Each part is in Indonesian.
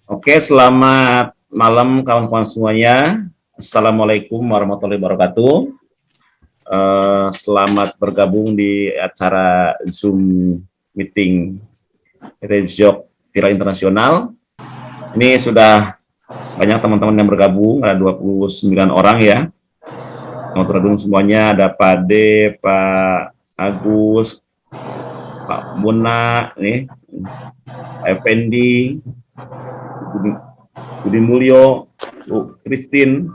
Oke, selamat malam kawan-kawan semuanya. Assalamualaikum warahmatullahi wabarakatuh. Selamat bergabung di acara Zoom meeting Rejok Viral Internasional. Ini sudah banyak teman-teman yang bergabung, ada 29 orang ya. Selamat bergabung semuanya, ada Pak D, Pak Agus, Pak Muna, nih, Pak Effendi, Budi Mulyo, Bu Christine,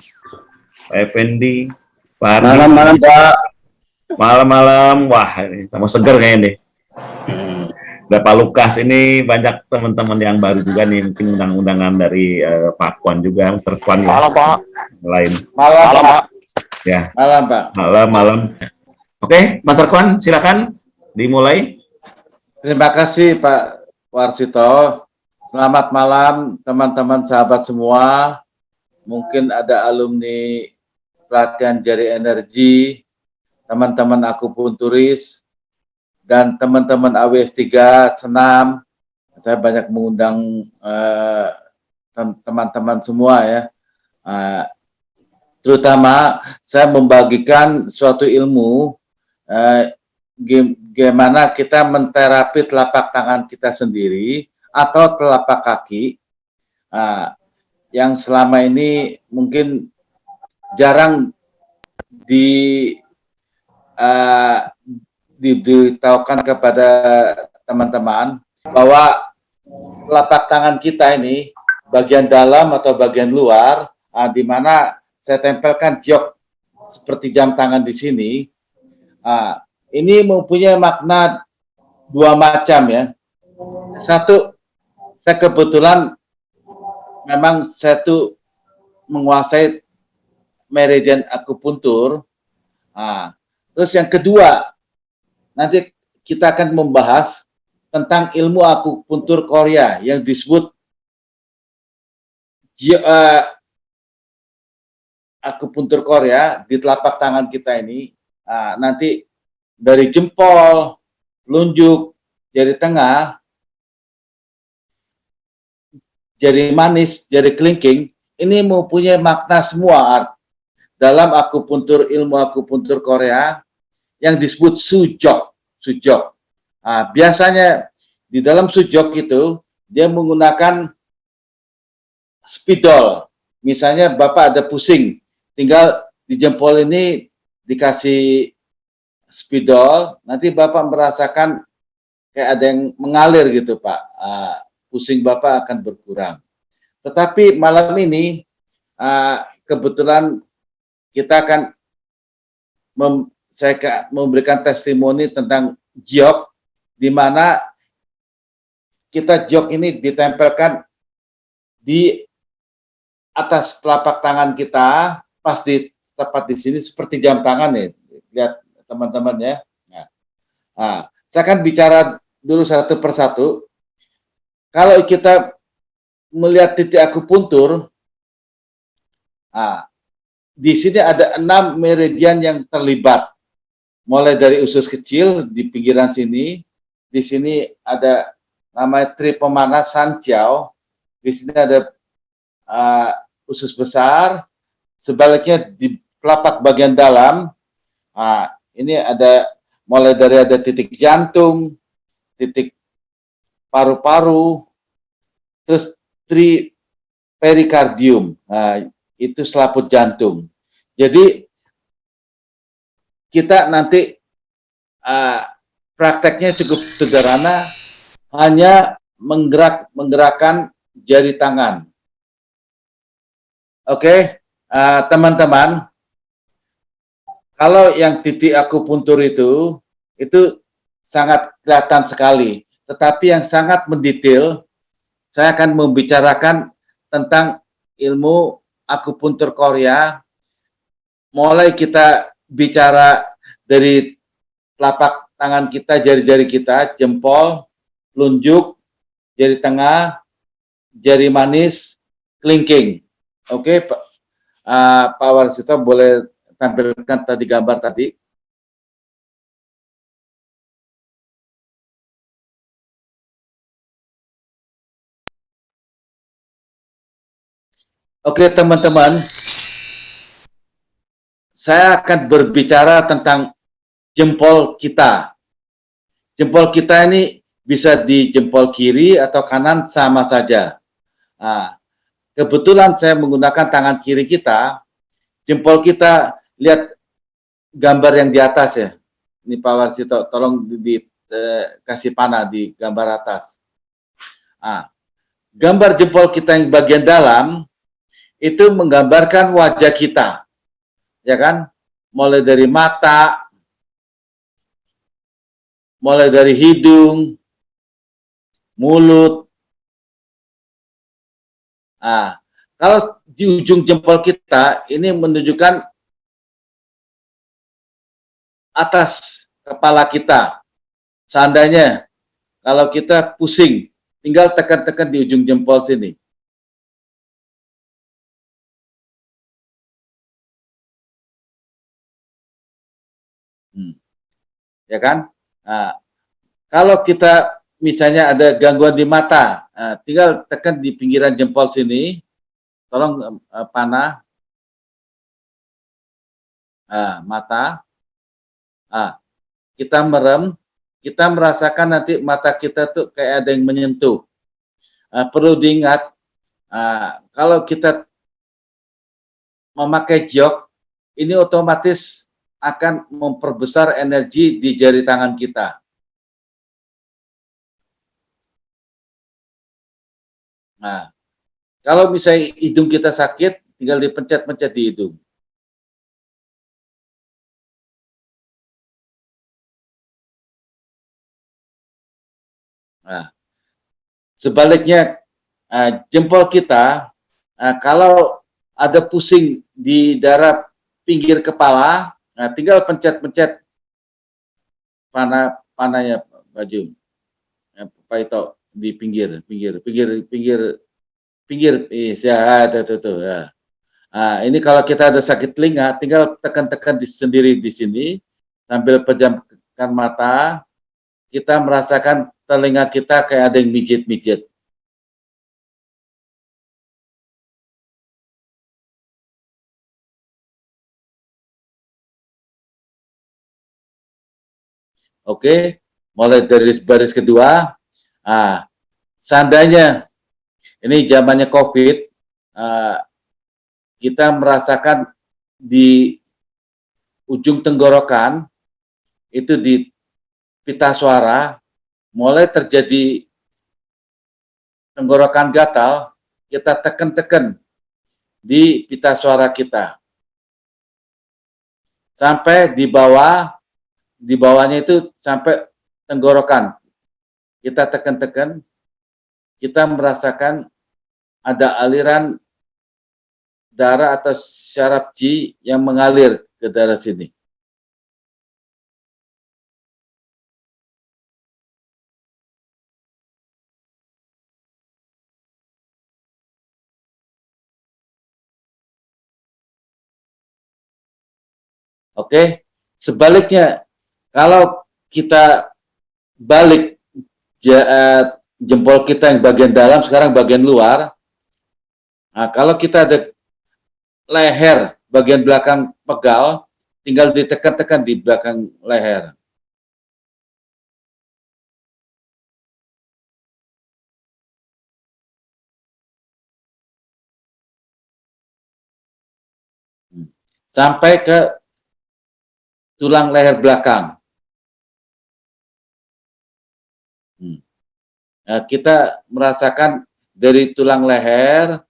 Pak Effendi, Pak Hardi. Malam-malam, Pak. Malam-malam, wah ini sama seger kayaknya nih. Ada Pak Lukas, ini banyak teman-teman yang baru juga nih, mungkin undang-undangan dari Pak Kwan juga, Mr. Kwan ya. Malam, Pak. Lain. Malam, Pak. Ya. Malam, Pak. Malam. Oke, Mr. Kwan, silakan dimulai. Terima kasih, Pak Warsito. Selamat malam, teman-teman sahabat semua. Mungkin ada alumni pelatihan jari energi, teman-teman akupunturis, dan teman-teman AWS 3 senam. Saya banyak mengundang teman-teman semua ya. Terutama saya membagikan suatu ilmu gimana kita menterapi telapak tangan kita sendiri atau telapak kaki yang selama ini mungkin jarang diberitahukan kepada teman-teman bahwa telapak tangan kita ini bagian dalam atau bagian luar, di mana saya tempelkan jok seperti jam tangan di sini. Ini mempunyai makna dua macam ya. Satu, saya kebetulan memang saya tuh menguasai meridian akupuntur. Terus yang kedua, nanti kita akan membahas tentang ilmu akupuntur Korea yang disebut akupuntur Korea di telapak tangan kita ini. Nanti dari jempol, telunjuk, jari tengah, jari manis, jari kelingking, ini mempunyai makna semua dalam akupuntur, ilmu akupuntur Korea yang disebut sujok. Biasanya di dalam sujok itu dia menggunakan spidol. Misalnya Bapak ada pusing, tinggal di jempol ini dikasih spidol, nanti Bapak merasakan kayak ada yang mengalir gitu, Pak. Pusing Bapak akan berkurang. Tetapi malam ini kebetulan kita akan saya memberikan testimoni tentang jok, di mana kita jok ini ditempelkan di atas telapak tangan kita, pas di tepat di sini seperti jam tangan nih, lihat teman-teman ya. Saya akan bicara dulu satu persatu. Kalau kita melihat titik akupuntur, di sini ada 6 meridian yang terlibat, mulai dari usus kecil di pinggiran sini. Di sini ada namanya tri pemana Sanjiao. Di sini ada usus besar, sebaliknya di telapak bagian dalam, ini ada mulai dari ada titik jantung, titik paru-paru, terus tri perikardium, itu selaput jantung. Jadi kita nanti prakteknya cukup sederhana, hanya menggerakkan jari tangan. Oke, teman-teman, kalau yang titik akupuntur itu sangat kelihatan sekali. Tetapi yang sangat mendetail, saya akan membicarakan tentang ilmu akupuntur Korea. Mulai kita bicara dari telapak tangan kita, jari-jari kita, jempol, telunjuk, jari tengah, jari manis, kelingking. Oke, Pak Warsito boleh tampilkan tadi gambar tadi. Oke teman-teman, saya akan berbicara tentang jempol kita. Jempol kita ini bisa di jempol kiri atau kanan sama saja. Nah, kebetulan saya menggunakan tangan kiri kita, jempol kita, lihat gambar yang di atas ya. Ini Pak Warsito, tolong kasih panah di gambar atas. Nah, gambar jempol kita yang bagian dalam itu menggambarkan wajah kita, ya kan? Mulai dari mata, mulai dari hidung, mulut. Nah, kalau di ujung jempol kita ini menunjukkan atas kepala kita. Seandainya kalau kita pusing, tinggal tekan-tekan di ujung jempol sini. Ya kan? Nah, kalau kita misalnya ada gangguan di mata, tinggal tekan di pinggiran jempol sini, tolong panah, mata, kita merem, kita merasakan nanti mata kita tuh kayak ada yang menyentuh. Perlu diingat, kalau kita memakai jok, ini otomatis akan memperbesar energi di jari tangan kita. Nah, kalau misalnya hidung kita sakit, tinggal dipencet-pencet di hidung. Nah, sebaliknya jempol kita, kalau ada pusing di daerah pinggir kepala, tinggal pencet-pencet panahnya baju, Pak Ito, di pinggir, ya, tuh, ya. Nah, ini kalau kita ada sakit telinga, tinggal tekan-tekan sendiri di sini, sambil pejamkan mata, kita merasakan telinga kita kayak ada yang mijit-mijit. Oke, mulai dari baris kedua. Seandainya ini zamannya COVID, kita merasakan di ujung tenggorokan, itu di pita suara, mulai terjadi tenggorokan gatal, kita tekan-tekan di pita suara kita. Sampai di bawahnya itu sampai tenggorokan. Kita tekan-tekan, kita merasakan ada aliran darah atau syaraf qi yang mengalir ke daerah sini. Oke, sebaliknya kalau kita balik jempol kita yang bagian dalam, sekarang bagian luar. Nah, kalau kita ada leher bagian belakang pegal, tinggal ditekan-tekan di belakang leher. Sampai ke tulang leher belakang. Nah, kita merasakan dari tulang leher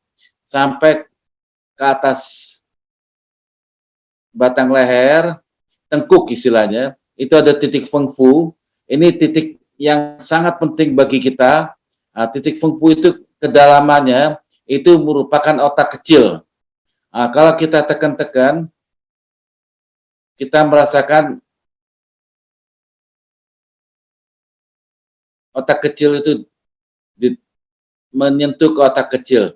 sampai ke atas batang leher, tengkuk istilahnya, itu ada titik Feng Fu. Ini titik yang sangat penting bagi kita. Nah, titik Feng Fu itu kedalamannya itu merupakan otak kecil. Nah, kalau kita tekan-tekan, kita merasakan otak kecil itu menyentuh ke otak kecil.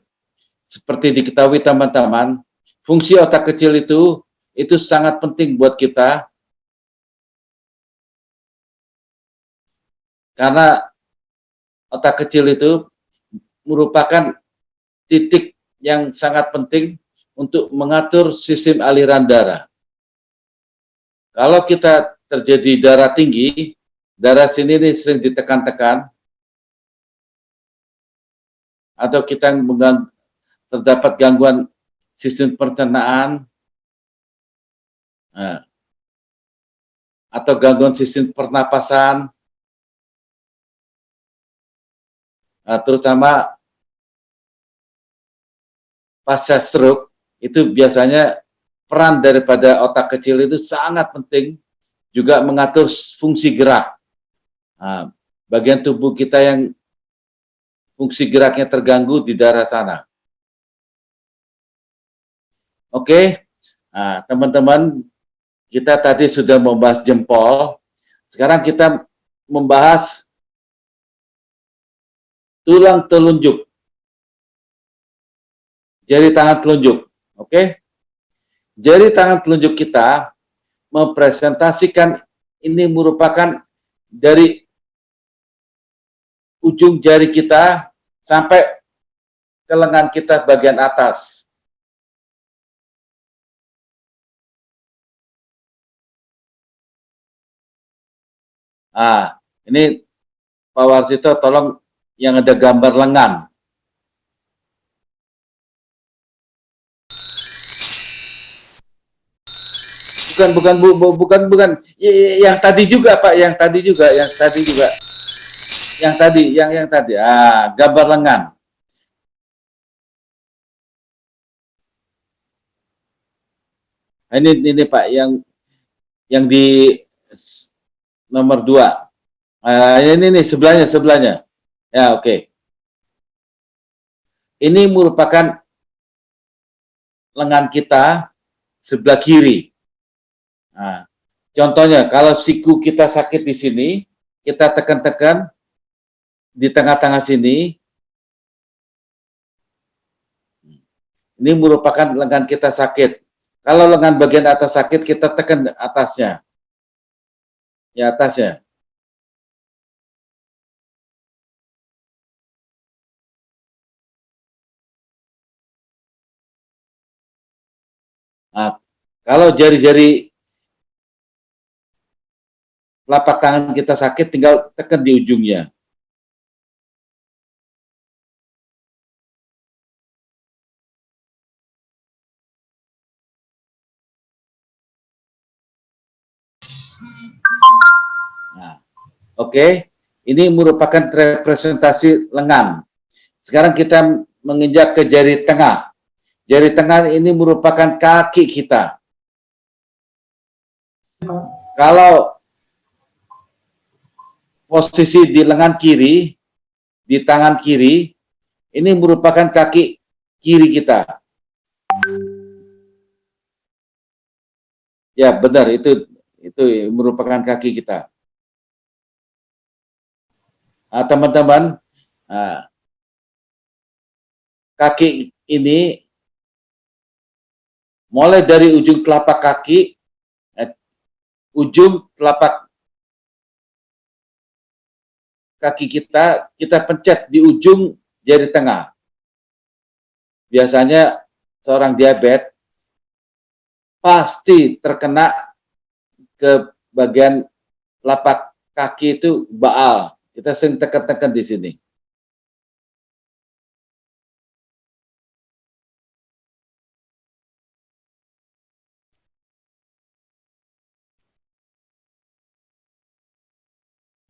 Seperti diketahui teman-teman, fungsi otak kecil itu sangat penting buat kita, karena otak kecil itu merupakan titik yang sangat penting untuk mengatur sistem aliran darah. Kalau kita terjadi darah tinggi, darah sini nih sering ditekan-tekan, atau kita terdapat gangguan sistem pencernaan, nah, atau gangguan sistem pernapasan, terutama pasca stroke, itu biasanya peran daripada otak kecil itu sangat penting, juga mengatur fungsi gerak. Nah, bagian tubuh kita yang fungsi geraknya terganggu di daerah sana. Oke, nah, teman-teman, kita tadi sudah membahas jempol, sekarang kita membahas tulang telunjuk, jari tangan telunjuk. Oke, jari tangan telunjuk kita mempresentasikan ini merupakan dari ujung jari kita sampai ke lengan kita bagian atas. Ini Pak Warsito tolong yang ada gambar lengan. Bukan. Yang tadi juga Pak, yang tadi juga. Yang tadi. Gambar lengan. Ini Pak, yang di nomor 2. Ini sebelahnya. Ya, oke. Ini merupakan lengan kita sebelah kiri. Nah, contohnya kalau siku kita sakit di sini, kita tekan-tekan di tengah-tengah sini. Ini merupakan lengan kita sakit. Kalau lengan bagian atas sakit, kita tekan atasnya. Ya, atasnya. Nah, kalau jari-jari telapak tangan kita sakit, tinggal tekan di ujungnya. Nah, oke. Ini merupakan representasi lengan. Sekarang kita menginjak ke jari tengah. Jari tengah ini merupakan kaki kita. Kalau posisi di lengan kiri, di tangan kiri, ini merupakan kaki kiri kita. Ya, benar, itu merupakan kaki kita. Teman-teman, kaki ini mulai dari ujung telapak kaki, ujung telapak kaki kita pencet di ujung jari tengah. Biasanya seorang diabetes pasti terkena ke bagian telapak kaki itu baal. Kita sering tekan-tekan di sini.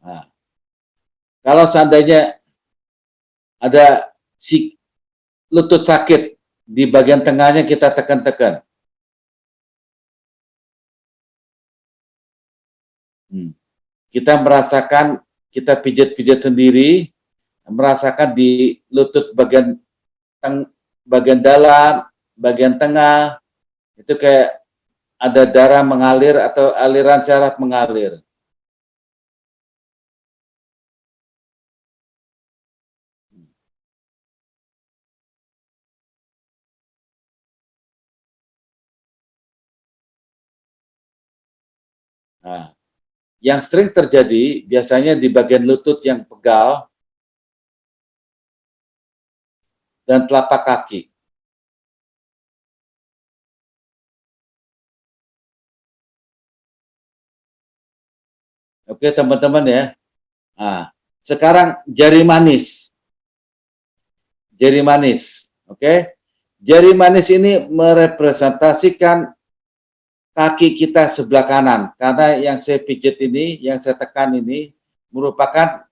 Nah, kalau seandainya ada si lutut sakit di bagian tengahnya, kita tekan-tekan. Kita merasakan, kita pijat-pijat sendiri, merasakan di lutut bagian dalam, bagian tengah, itu kayak ada darah mengalir atau aliran syaraf mengalir. Nah, yang sering terjadi biasanya di bagian lutut yang pegal dan telapak kaki. Oke, teman-teman ya. Nah, sekarang jari manis. Jari manis. Oke. Jari manis ini merepresentasikan kaki kita sebelah kanan. Karena yang saya pijit ini, yang saya tekan ini merupakan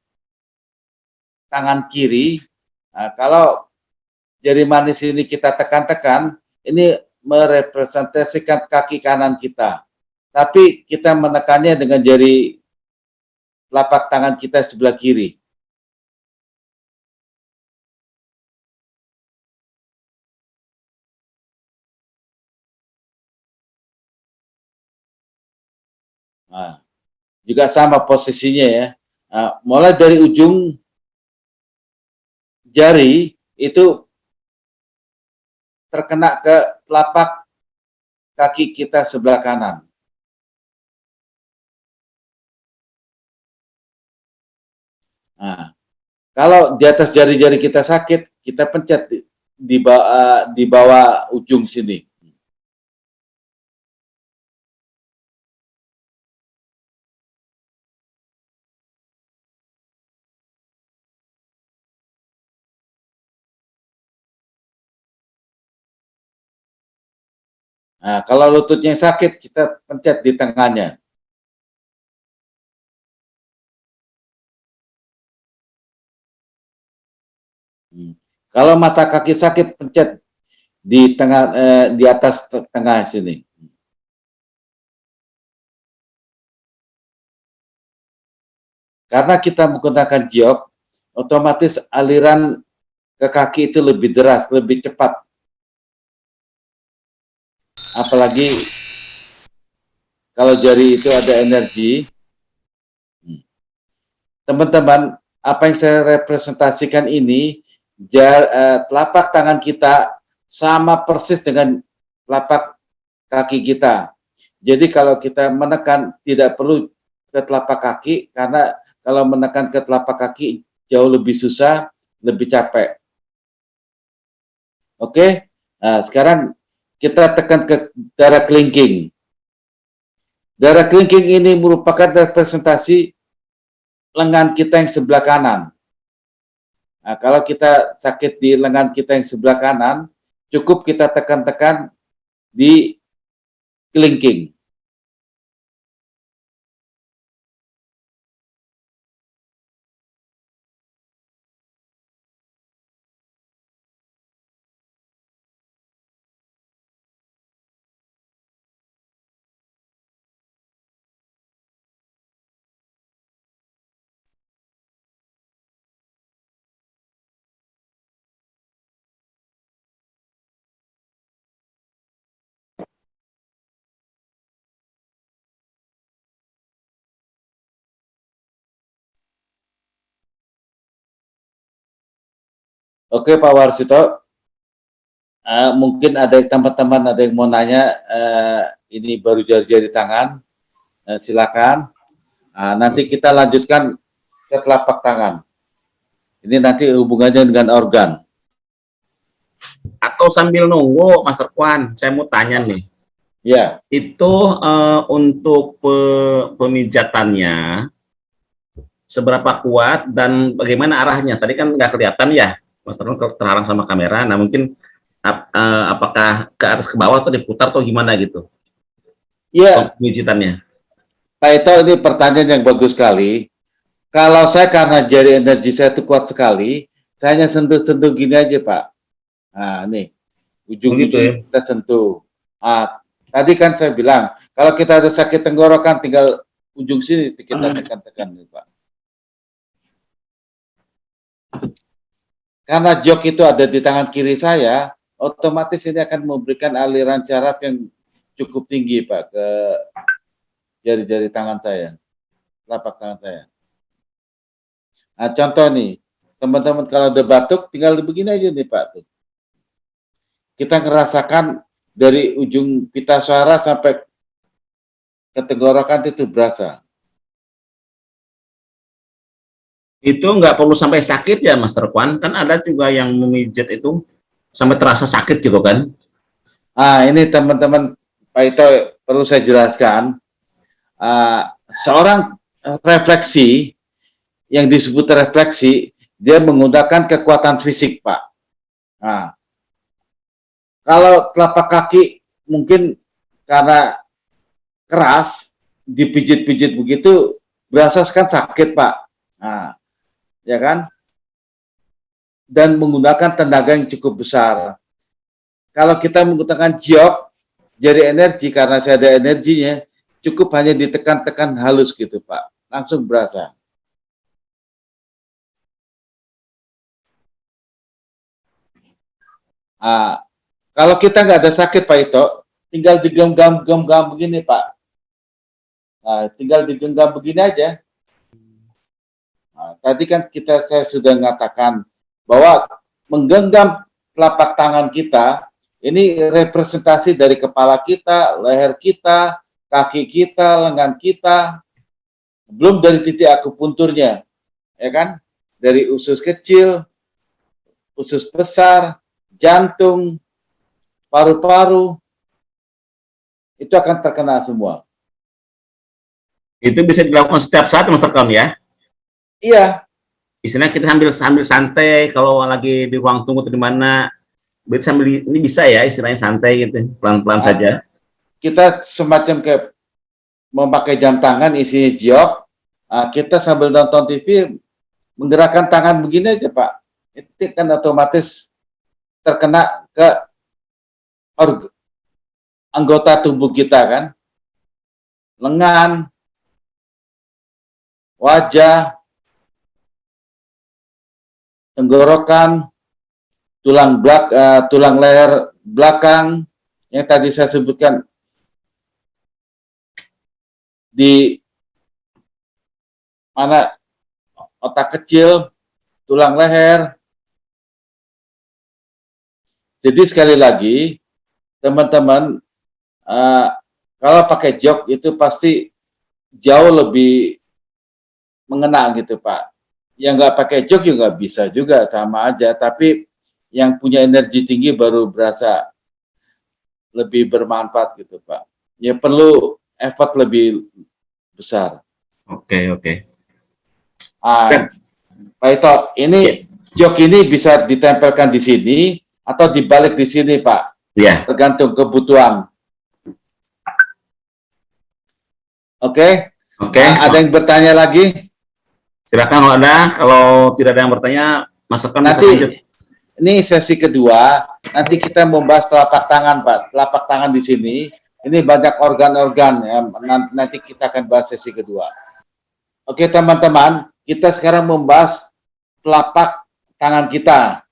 tangan kiri. Nah, kalau jari manis ini kita tekan-tekan, ini merepresentasikan kaki kanan kita. Tapi kita menekannya dengan jari telapak tangan kita sebelah kiri. Nah, juga sama posisinya ya. Nah, mulai dari ujung jari itu terkena ke telapak kaki kita sebelah kanan. Nah, kalau di atas jari-jari kita sakit, kita pencet di bawah ujung sini. Nah, kalau lututnya sakit, kita pencet di tengahnya. Kalau mata kaki sakit, pencet di tengah, di atas tengah sini. Karena kita menggunakan jok, otomatis aliran ke kaki itu lebih deras, lebih cepat. Apalagi kalau jari itu ada energi. Teman-teman, apa yang saya representasikan ini, telapak tangan kita sama persis dengan telapak kaki kita. Jadi kalau kita menekan tidak perlu ke telapak kaki, karena kalau menekan ke telapak kaki jauh lebih susah, lebih capek. Oke, nah, sekarang kita tekan ke darah kelingking. Darah kelingking ini merupakan representasi lengan kita yang sebelah kanan. Nah, kalau kita sakit di lengan kita yang sebelah kanan, cukup kita tekan-tekan di kelingking. Oke, Pak Warsito, mungkin ada teman-teman ada yang mau nanya, ini baru jari-jari tangan, silakan. Nanti kita lanjutkan ke telapak tangan. Ini nanti hubungannya dengan organ. Atau sambil nunggu, Master Kwan, saya mau tanya nih. Ya. Itu untuk pemijatannya seberapa kuat dan bagaimana arahnya? Tadi kan nggak kelihatan ya, Master Kwan terhalang sama kamera. Nah mungkin apakah ke atas ke bawah atau diputar atau gimana gitu? Iya. Pemijitannya. Pak Ito, ini pertanyaan yang bagus sekali. Kalau saya karena jari energi saya itu kuat sekali, saya hanya sentuh-sentuh gini aja, Pak. Nah, nih, ujung-ujung gitu ya? kita sentuh. Tadi kan saya bilang, kalau kita ada sakit tenggorokan, tinggal ujung sini kita tekan-tekan, Pak. Karena jok itu ada di tangan kiri saya, otomatis ini akan memberikan aliran syaraf yang cukup tinggi, Pak, ke jari-jari tangan saya, telapak tangan saya. Nah, contoh nih, teman-teman kalau ada batuk, tinggal begini aja nih, Pak. Kita ngerasakan dari ujung pita suara sampai ke tenggorokan itu berasa. Itu nggak perlu sampai sakit ya, Master Kwan? Kan ada juga yang memijat itu sampai terasa sakit gitu kan? Ini teman-teman, Pak Ito, perlu saya jelaskan. Seorang refleksi, yang disebut refleksi, dia menggunakan kekuatan fisik, Pak. Nah, kalau telapak kaki mungkin karena keras, dipijit-pijit begitu, berasa kan sakit, Pak. Nah, ya kan? Dan menggunakan tenaga yang cukup besar. Kalau kita menggunakan jog, jadi energi, karena saya ada energinya, cukup hanya ditekan-tekan halus gitu, Pak. Langsung berasa. Nah, kalau kita nggak ada sakit, Pak Ito, tinggal digenggam-genggam begini, Pak. Nah, tinggal digenggam begini aja. Nah, tadi kan saya sudah mengatakan bahwa menggenggam telapak tangan kita, ini representasi dari kepala kita, leher kita, kaki kita, lengan kita, belum dari titik akupunturnya, ya kan? Dari usus kecil, usus besar, jantung, paru-paru, itu akan terkena semua. Itu bisa dilakukan setiap saat, Mas Rekam ya? Iya. Istilahnya kita sambil santai kalau lagi di ruang tunggu atau di mana, sambil ini bisa ya istilahnya santai gitu, pelan-pelan saja. Kita semacam kayak memakai jam tangan isinya jok, kita sambil nonton TV menggerakkan tangan begini aja, Pak. Itu kan otomatis terkena ke anggota tubuh kita kan, lengan, wajah, tenggorokan, tulang leher belakang yang tadi saya sebutkan di mana otak kecil, tulang leher. Jadi sekali lagi, teman-teman, kalau pakai jog itu pasti jauh lebih mengena gitu, Pak. Yang nggak pakai jog juga bisa juga, sama aja. Tapi yang punya energi tinggi baru berasa lebih bermanfaat gitu, Pak. Ya perlu effort lebih besar. Oke. Pak Ito, ini jok ini bisa ditempelkan di sini atau dibalik di sini, Pak. Iya. Tergantung kebutuhan. Oke. Ada yang bertanya lagi? Silakan kalau ada. Kalau tidak ada yang bertanya, Mas Rekam bisa lanjut. Ini sesi kedua. Nanti kita membahas telapak tangan, Pak. Telapak tangan di sini. Ini banyak organ-organ ya. Nanti kita akan bahas sesi kedua. Oke, teman-teman. Kita sekarang membahas telapak tangan kita,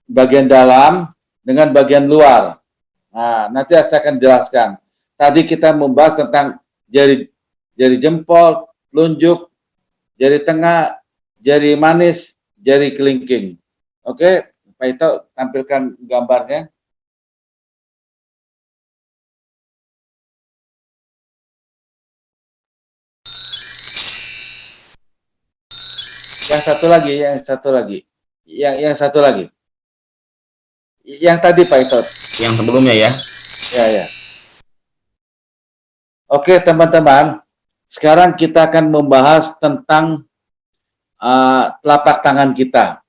bagian dalam dengan bagian luar. Nah, nanti saya akan jelaskan. Tadi kita membahas tentang jari jempol, telunjuk, jari tengah, jari manis, jari kelingking. Oke, Pak Ito tampilkan gambarnya. Yang satu lagi. Yang satu lagi. Yang tadi, Pak Ito. Yang sebelumnya ya. Ya. Oke, teman-teman. Sekarang kita akan membahas tentang telapak tangan kita.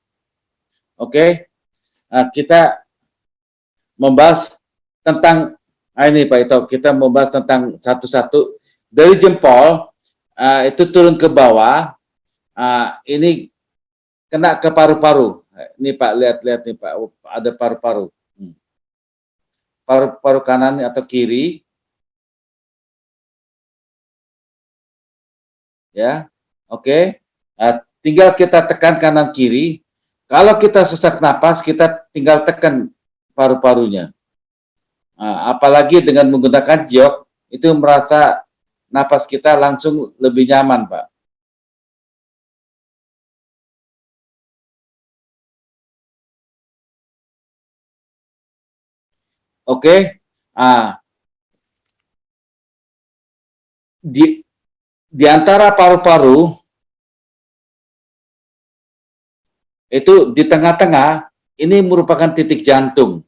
Oke. Kita membahas tentang ini, Pak Ito. Kita membahas tentang satu-satu dari jempol itu turun ke bawah. Ini kena ke paru-paru. Ini Pak, lihat nih Pak, ada paru-paru. Paru-paru kanan atau kiri. Ya, oke. Tinggal kita tekan kanan kiri. Kalau kita sesak napas, kita tinggal tekan paru-parunya. Apalagi dengan menggunakan jog, itu merasa napas kita langsung lebih nyaman, Pak. Oke. Di antara paru-paru itu di tengah-tengah ini merupakan titik jantung.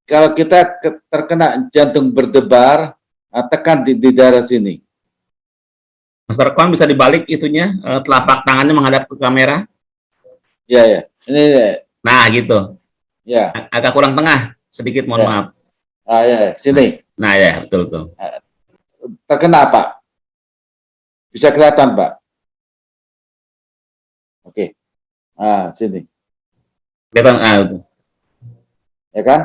kalau kita terkena jantung berdebar, tekan di daerah sini. Mas Rekwan bisa dibalik itunya, telapak tangannya menghadap ke kamera. Ya, ya. Ini, Nah, gitu. ya. Agak kurang tengah, sedikit, mohon Ya. maaf. Ya, sini. Nah, ya, betul. Terkena, Pak. Bisa kelihatan, Pak. Oke. Sini. Kelihatan, Ya kan?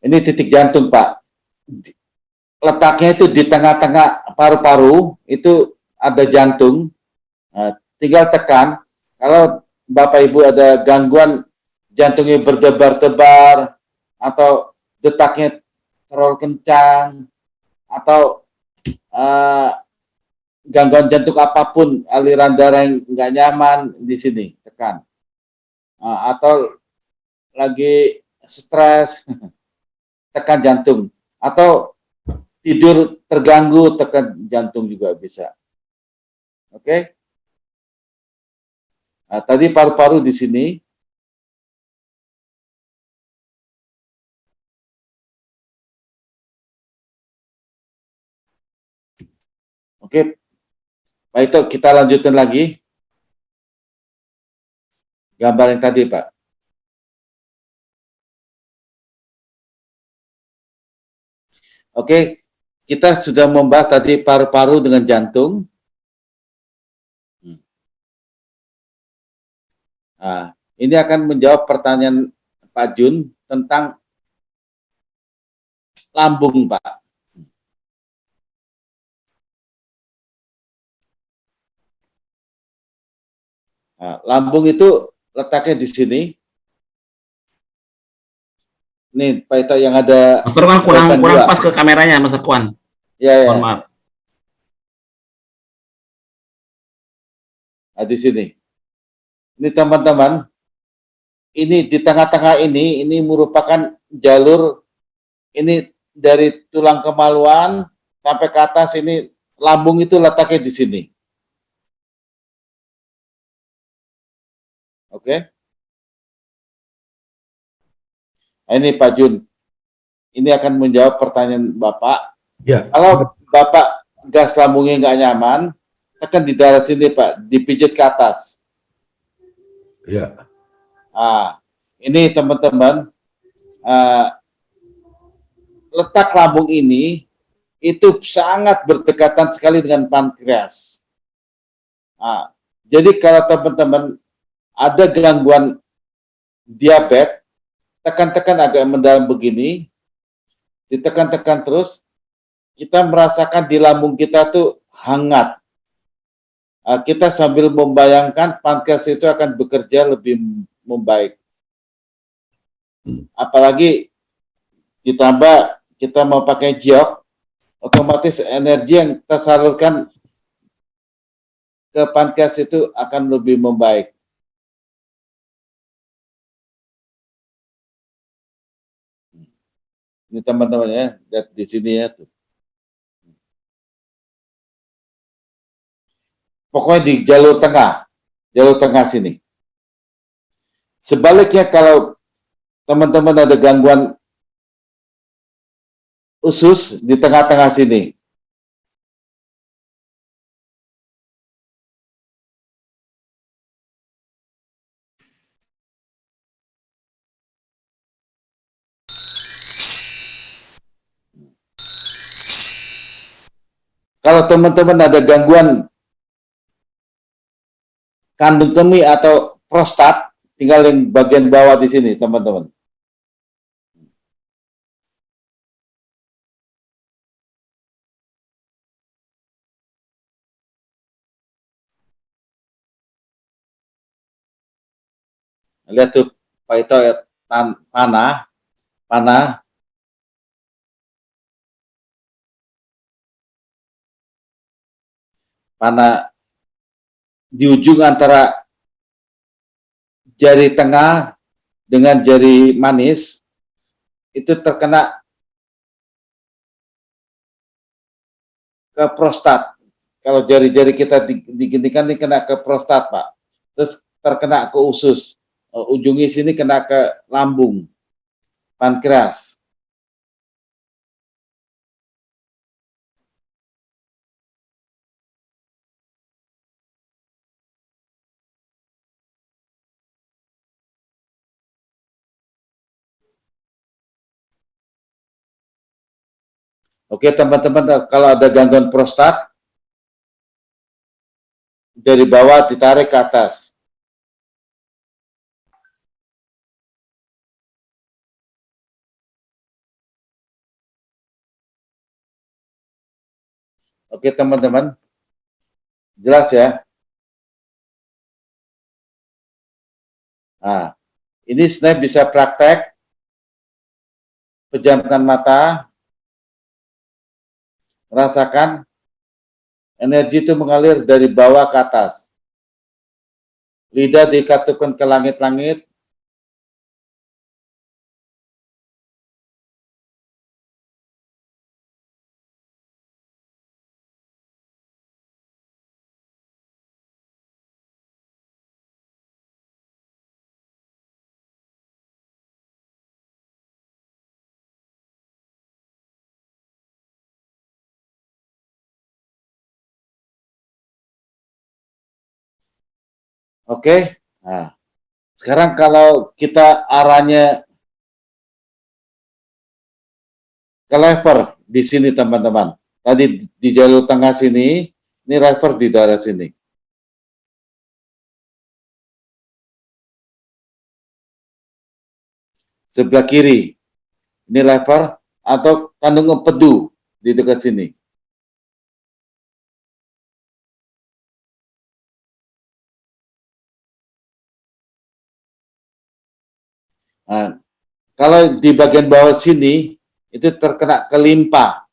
Ini titik jantung, Pak. Letaknya itu di tengah-tengah paru-paru, itu ada jantung. Tinggal tekan. Kalau Bapak Ibu ada gangguan jantungnya berdebar-debar, atau detaknya terlalu kencang, atau gangguan jantung apapun, aliran darah yang nggak nyaman, di sini tekan. Atau lagi stres, tekan jantung. Atau tidur terganggu, tekan jantung juga bisa. Oke? Nah, tadi paru-paru di sini. Oke, Pak itu kita lanjutin lagi. Gambar yang tadi, Pak. Oke, kita sudah membahas tadi paru-paru dengan jantung. Nah, ini akan menjawab pertanyaan Pak Jun tentang lambung, Pak. Nah, lambung itu letaknya di sini. Nih, Pak Ito yang ada. Mas Rekwan kurang pas ke kameranya, Mas Rekwan. Ya, ya. Mohon maaf. Nah, di sini. Ini teman-teman, ini di tengah-tengah ini merupakan jalur, ini dari tulang kemaluan sampai ke atas, ini lambung itu letaknya di sini. Oke. Nah, ini Pak Jun. Ini akan menjawab pertanyaan Bapak. Ya. Kalau Bapak gas lambungnya nggak nyaman, tekan di daerah sini, Pak, dipijit ke atas. Ya. Ini teman-teman, letak lambung ini itu sangat berdekatan sekali dengan pankreas. Jadi kalau teman-teman ada gangguan diabetes, tekan-tekan agak mendalam begini, ditekan-tekan terus, kita merasakan di lambung kita tuh hangat. Kita sambil membayangkan pankreas itu akan bekerja lebih membaik. Apalagi ditambah kita mau pakai jok, otomatis energi yang kita salurkan ke pankreas itu akan lebih membaik. Ini teman-teman ya, lihat di sini ya tuh. Pokoknya di jalur tengah sini. Sebaliknya kalau teman-teman ada gangguan usus di tengah-tengah sini. Kalau teman-teman ada gangguan kandung kemih atau prostat, tinggal yang bagian bawah di sini, teman-teman. Lihat tuh, Pak Ito ya, panah di ujung antara jari tengah dengan jari manis itu terkena ke prostat. Kalau jari-jari kita diginikan ini kena ke prostat, Pak. Terus terkena ke usus. ujungnya sini kena ke lambung, pankreas. Oke teman-teman, kalau ada gangguan prostat, dari bawah ditarik ke atas. Oke teman-teman, jelas ya. Nah, ini sebenarnya bisa praktek, pejamkan mata, merasakan energi itu mengalir dari bawah ke atas. Lidah dikatupkan ke langit-langit. Oke. Nah, sekarang kalau kita arahnya ke lever di sini teman-teman. Tadi di jalur tengah sini, ini lever di daerah sini. Sebelah kiri, ini lever atau kandung empedu di dekat sini. Nah, kalau di bagian bawah sini, itu terkena ke limpa.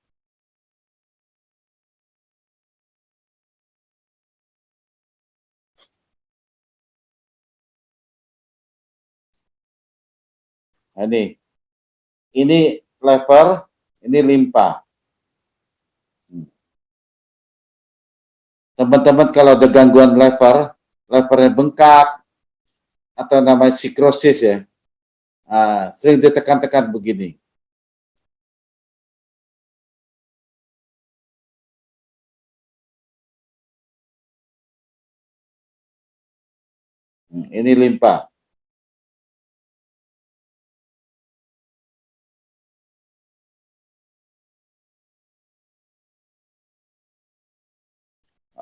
Nah, ini lever, ini limpa. Teman-teman kalau ada gangguan levernya bengkak, atau namanya sikrosis ya, sering ditekan-tekan begini. Ini limpa.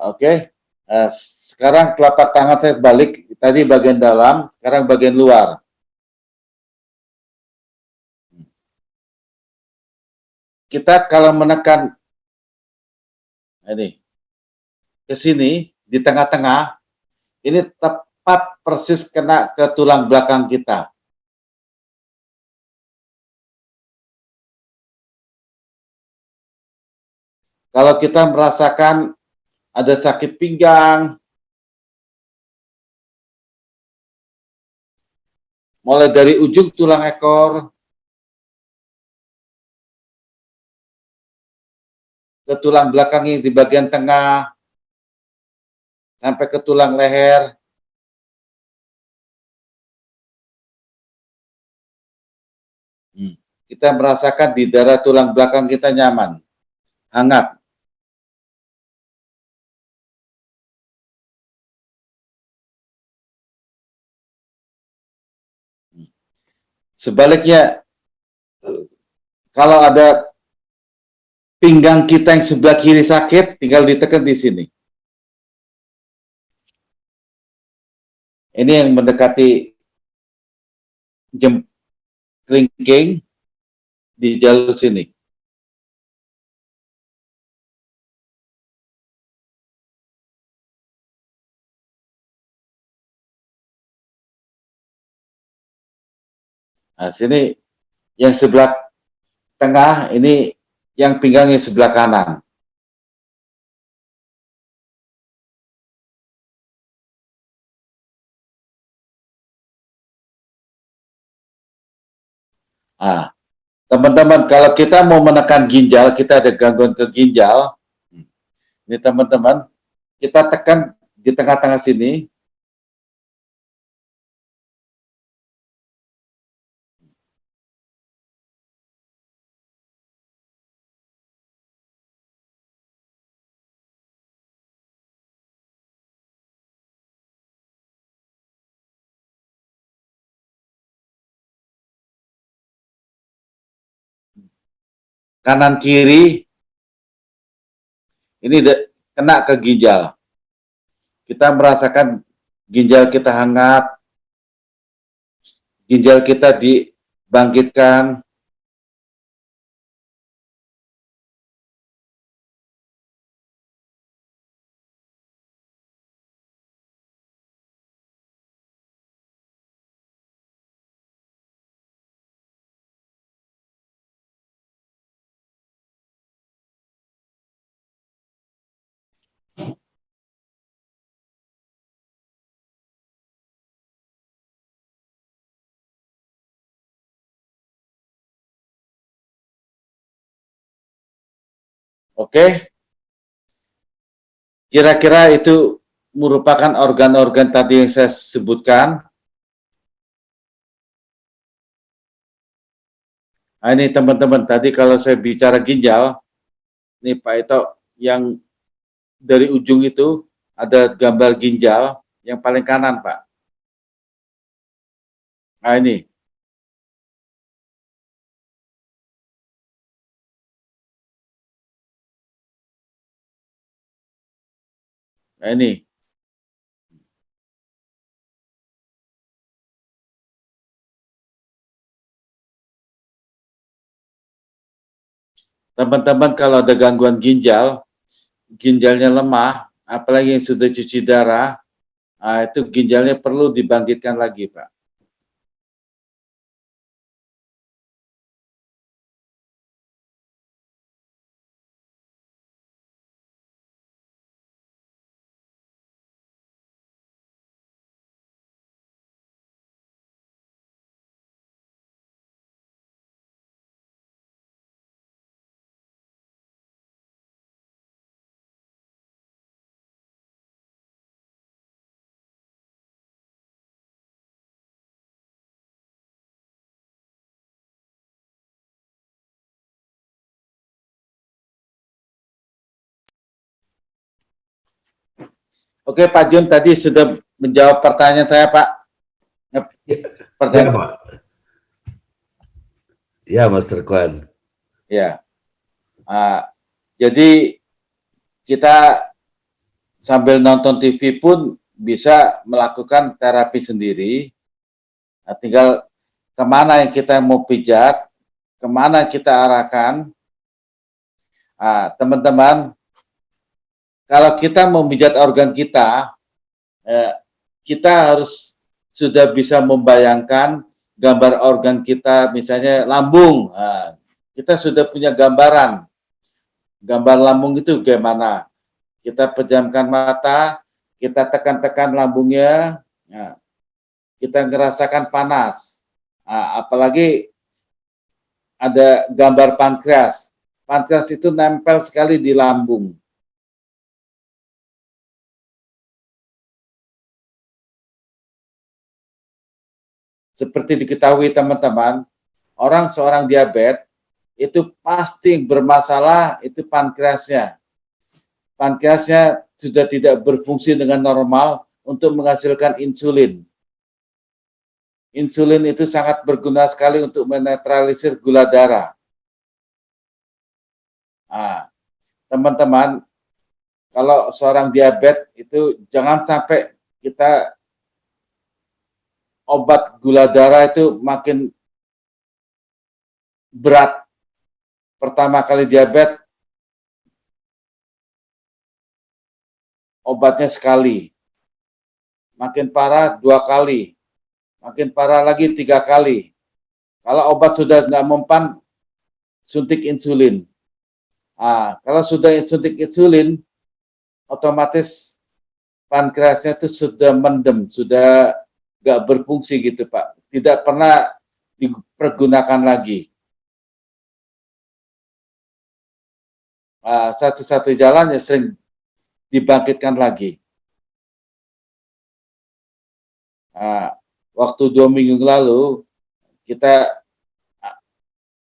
Oke, sekarang telapak tangan saya balik, tadi bagian dalam, sekarang bagian luar. Kita kalau menekan ini ke sini di tengah-tengah, ini tepat persis kena ke tulang belakang kita. Kalau kita merasakan ada sakit pinggang, mulai dari ujung tulang ekor ke tulang belakang yang di bagian tengah, sampai ke tulang leher. Kita merasakan di daerah tulang belakang kita nyaman, hangat. Sebaliknya, kalau ada pinggang kita yang sebelah kiri sakit, tinggal ditekan di sini. Ini yang mendekati kelingking di jalur sini. Nah, sini yang sebelah tengah, ini yang pinggangnya sebelah kanan. Nah, teman-teman, kalau kita mau menekan ginjal, kita ada gangguan ke ginjal. Ini teman-teman, kita tekan di tengah-tengah sini. kanan kiri ini kena ke ginjal. Kita merasakan ginjal kita hangat, ginjal kita dibangkitkan. Oke, kira-kira itu merupakan organ-organ tadi yang saya sebutkan. Nah, ini teman-teman, tadi kalau saya bicara ginjal, ini Pak Ito, yang dari ujung itu ada gambar ginjal yang paling kanan, Pak. Nah, ini. Nah, ini. Teman-teman kalau ada gangguan ginjal, ginjalnya lemah, apalagi yang sudah cuci darah, itu ginjalnya perlu dibangkitkan lagi, Pak. Oke, Pak Jun tadi sudah menjawab pertanyaan saya, Pak. Ya, Pak. Ya, Master Kwan. Ya. Jadi kita sambil nonton TV pun bisa melakukan terapi sendiri. Nah, tinggal kemana yang kita mau pijat, kemana kita arahkan. Teman-teman, kalau kita memijat organ kita, kita harus sudah bisa membayangkan gambar organ kita, misalnya lambung. Kita sudah punya gambaran. Gambar lambung itu bagaimana? Kita pejamkan mata, kita tekan-tekan lambungnya, kita ngerasakan panas. Apalagi ada gambar pankreas. Pankreas itu nempel sekali di lambung. Seperti diketahui teman-teman, seorang diabetes itu pasti bermasalah itu pankreasnya. Pankreasnya sudah tidak berfungsi dengan normal untuk menghasilkan insulin. Insulin itu sangat berguna sekali untuk menetralisir gula darah. Teman-teman, kalau seorang diabetes itu jangan sampai kita obat gula darah itu makin berat. Pertama kali diabetes, obatnya sekali. Makin parah 2 kali. Makin parah lagi 3 kali. Kalau obat sudah nggak mempan, suntik insulin. Kalau sudah suntik insulin, otomatis pankreasnya itu sudah mendem, sudah nggak berfungsi gitu Pak. Tidak pernah dipergunakan lagi. Satu-satu jalan yang sering dibangkitkan lagi. Waktu 2 minggu lalu kita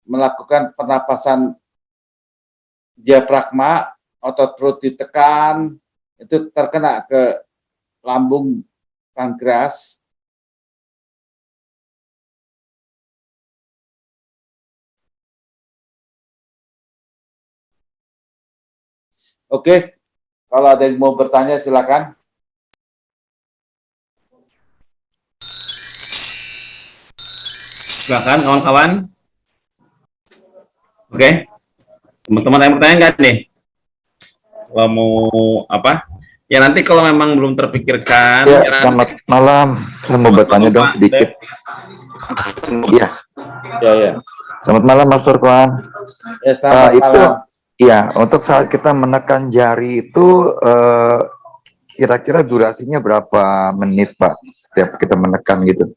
melakukan pernapasan diafragma, otot perut ditekan, itu terkena ke lambung pankreas. Oke, kalau ada yang mau bertanya silakan. Silakan kawan-kawan. Oke, teman-teman yang bertanya nggak nih? Kalau mau apa? Ya nanti kalau memang belum terpikirkan. Ya, selamat malam. Saya mau bertanya dong sedikit. Iya. Ya. Selamat malam, Mas Turkwan. Ya, selamat malam. Iya, untuk saat kita menekan jari itu kira-kira durasinya berapa menit, Pak? Setiap kita menekan gitu.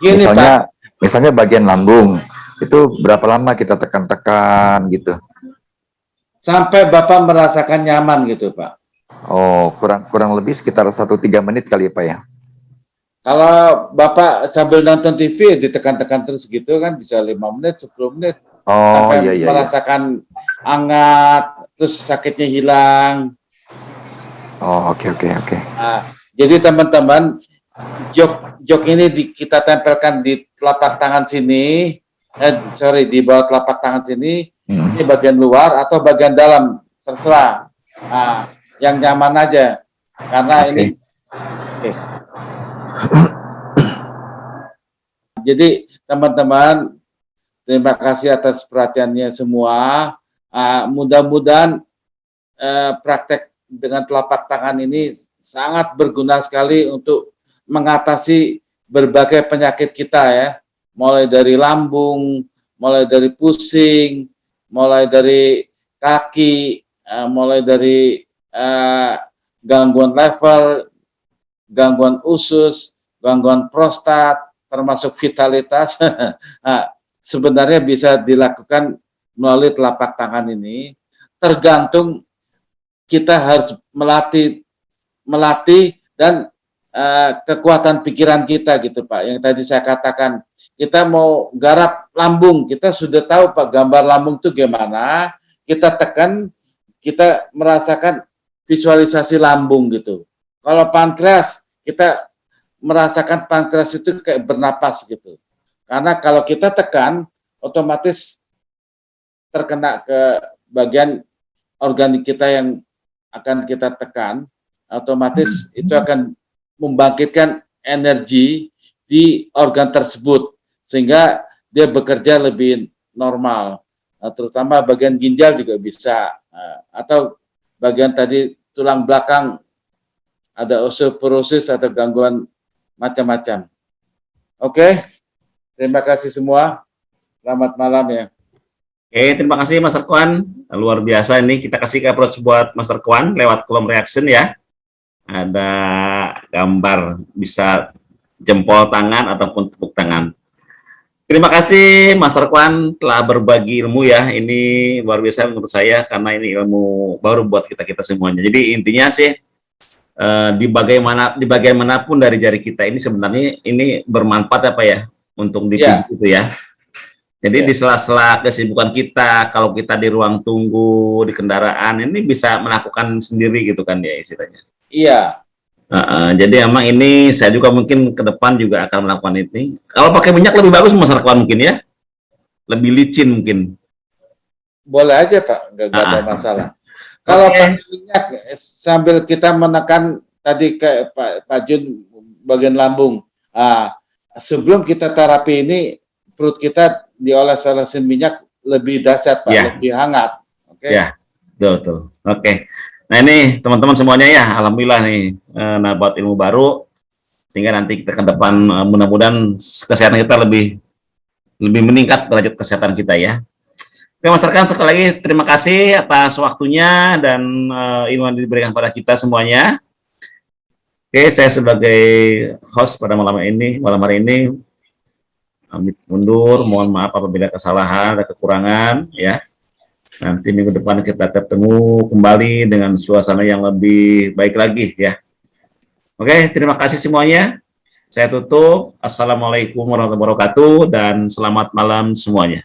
Gini, misalnya bagian lambung itu berapa lama kita tekan-tekan gitu? Sampai Bapak merasakan nyaman gitu, Pak. Oh, kurang lebih sekitar 1-3 menit kali ya, Pak ya? Kalau Bapak sambil nonton TV ditekan-tekan terus gitu kan bisa 5 menit, 10 menit. Oh, sampai iya. merasakan hangat, terus sakitnya hilang. Oh, oke. Nah, jadi teman-teman, jok ini kita tempelkan di telapak tangan sini, di bawah telapak tangan sini, ini bagian luar atau bagian dalam, terserah. Nah, yang nyaman aja, karena ini. Jadi teman-teman, terima kasih atas perhatiannya semua. Mudah-mudahan praktek dengan telapak tangan ini sangat berguna sekali untuk mengatasi berbagai penyakit kita ya. Mulai dari lambung, mulai dari pusing, mulai dari kaki, mulai dari gangguan level, gangguan usus, gangguan prostat, termasuk vitalitas. Sebenarnya bisa dilakukan melalui telapak tangan ini. Tergantung kita harus melatih dan kekuatan pikiran kita gitu Pak. Yang tadi saya katakan, kita mau garap lambung, kita sudah tahu Pak gambar lambung itu gimana. Kita tekan, kita merasakan visualisasi lambung gitu. Kalau pankreas, kita merasakan pankreas itu kayak bernapas gitu. Karena kalau kita tekan, otomatis terkena ke bagian organik kita yang akan kita tekan, otomatis itu akan membangkitkan energi di organ tersebut, sehingga dia bekerja lebih normal. Terutama bagian ginjal juga bisa, atau bagian tadi tulang belakang, ada osteoporosis atau gangguan macam-macam. Oke, terima kasih semua. Selamat malam ya. Oke, terima kasih Mas Kwan. Luar biasa ini kita kasih approach buat Mas Kwan lewat kolom reaction ya. Ada gambar bisa jempol tangan ataupun tepuk tangan. Terima kasih Mas Kwan telah berbagi ilmu ya. Ini luar biasa menurut saya karena ini ilmu baru buat kita semuanya. Jadi intinya sih di bagaimanapun dari jari kita ini sebenarnya ini bermanfaat apa ya untuk dipijit itu ya. Jadi di sela-sela kesibukan kita, kalau kita di ruang tunggu di kendaraan ini bisa melakukan sendiri gitu kan ya istilahnya. Iya. Jadi emang ini saya juga mungkin ke depan juga akan melakukan ini. Kalau pakai minyak lebih bagus Mas Kwan mungkin ya, lebih licin mungkin. Boleh aja Pak, nggak ada masalah. Kalau pakai minyak sambil kita menekan tadi ke Pak Jun bagian lambung, sebelum kita terapi ini perut kita dioles-olesin minyak lebih dahsyat Pak, lebih hangat. Oke. Ya, betul. Oke. Nah ini teman-teman semuanya ya, alhamdulillah nih dapat ilmu baru sehingga nanti kita ke depan mudah-mudahan kesehatan kita lebih meningkat derajat kesehatan kita ya. Oke Mas Tarkan, sekali lagi terima kasih atas waktunya dan ilmu yang diberikan pada kita semuanya. Oke, saya sebagai host pada malam hari ini pamit mundur, mohon maaf apabila kesalahan ada kekurangan ya. Nanti minggu depan kita ketemu kembali dengan suasana yang lebih baik lagi ya. Oke, terima kasih semuanya. Saya tutup. Assalamualaikum warahmatullahi wabarakatuh dan selamat malam semuanya.